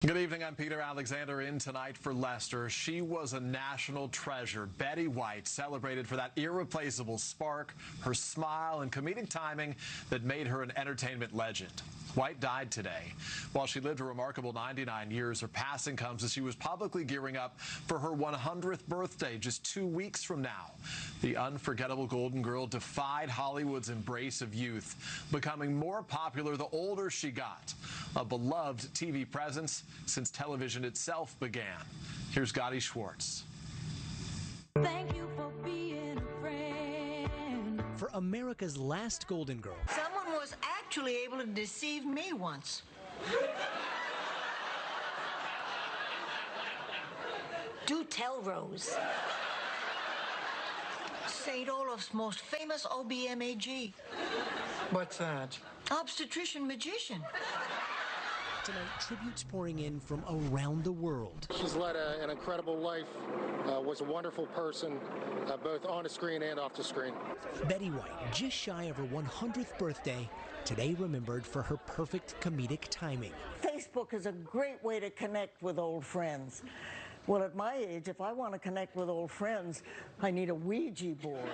Good evening, I'm Peter Alexander in tonight for Lester. She was a national treasure. Betty White celebrated for that irreplaceable spark, her smile, and comedic timing that made her an entertainment legend. White died today. While she lived a remarkable 99 years, her passing comes as she was publicly gearing up for her 100th birthday just 2 weeks from now. The unforgettable Golden Girl defied Hollywood's embrace of youth, becoming more popular the older she got. A beloved TV presence since television itself began. Here's Gotti Schwartz. Thank you for being a friend. For America's last Golden Girl, someone was actually able to deceive me once. Do tell, Rose. St. Olaf's most famous OBMAG. What's that? Obstetrician magician. Tonight, tributes pouring in from around the world. She's led an incredible life, was a wonderful person, both on the screen and off the screen. Betty White, just shy of her 100th birthday, today remembered for her perfect comedic timing. Facebook is a great way to connect with old friends. Well, at my age, if I want to connect with old friends, I need a Ouija board.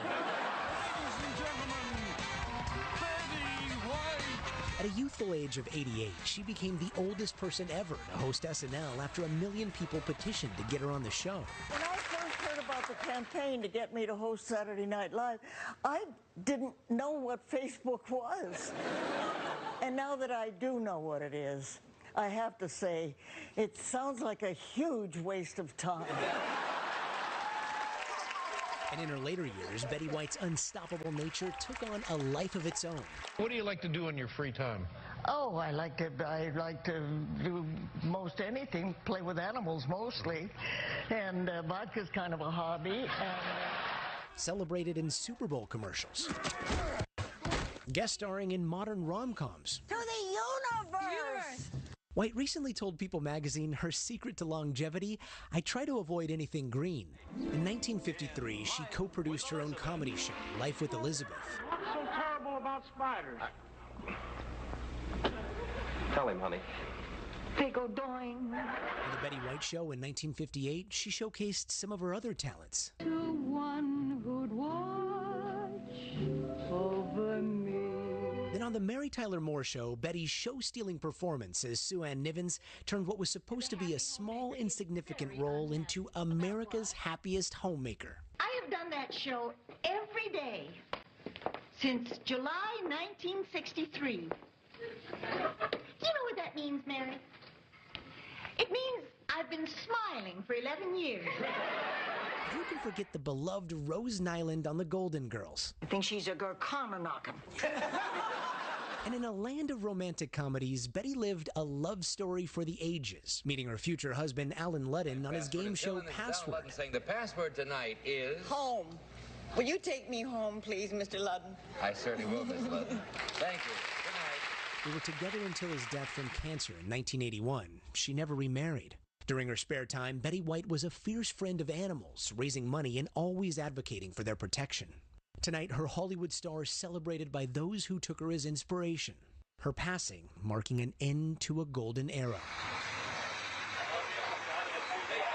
At a youthful age of 88, she became the oldest person ever to host SNL after 1 million people petitioned to get her on the show. When I first heard about the campaign to get me to host Saturday Night Live, I didn't know what Facebook was. And now that I do know what it is, I have to say, it sounds like a huge waste of time. And in her later years, Betty White's unstoppable nature took on a life of its own. What do you like to do in your free time? Oh, I like to do most anything, play with animals mostly, and vodka's kind of a hobby. And celebrated in Super Bowl commercials, guest starring in modern rom-coms. To the universe! White recently told People magazine her secret to longevity: I try to avoid anything green. In 1953, she co-produced her own comedy show, Life with Elizabeth. What's so terrible about spiders? Tell him, honey. They go doing. In The Betty White Show in 1958, she showcased some of her other talents. To one who'd watch over me. Then on The Mary Tyler Moore Show, Betty's show-stealing performance as Sue Ann Nivens turned what was supposed to be a small, insignificant role into America's happiest homemaker. I have done that show every day since July 1963. You know what that means, Mary? It means I've been smiling for 11 years. Who can forget the beloved Rose Nyland on The Golden Girls? I think she's a Gurkhana knocking. And in a land of romantic comedies, Betty lived a love story for the ages, meeting her future husband, Alan Ludden, on his game show Password. Saying the password tonight is... Home. Will you take me home, please, Mr. Ludden? I certainly will, Miss Ludden. Thank you. Good night. They were together until his death from cancer in 1981. She never remarried. During her spare time, Betty White was a fierce friend of animals, raising money and always advocating for their protection. Tonight, her Hollywood star is celebrated by those who took her as inspiration. Her passing marking an end to a golden era.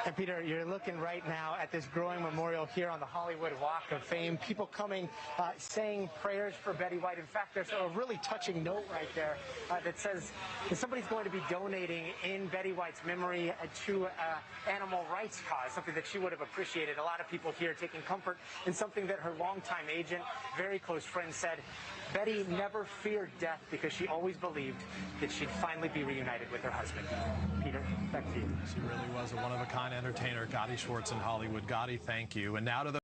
And Peter, you're looking right now at this growing memorial here on the Hollywood Walk of Fame. People coming, saying prayers for Betty White. In fact, there's a really touching note right there that says that somebody's going to be donating in Betty White's memory to animal rights cause, something that she would have appreciated. A lot of people here taking comfort in something that her longtime agent, very close friend, said. Betty never feared death because she always believed that she'd finally be reunited with her husband. Peter, back to you. She really was a one-of-a-kind entertainer. Gotti Schwartz in Hollywood. Gotti, thank you. And now to the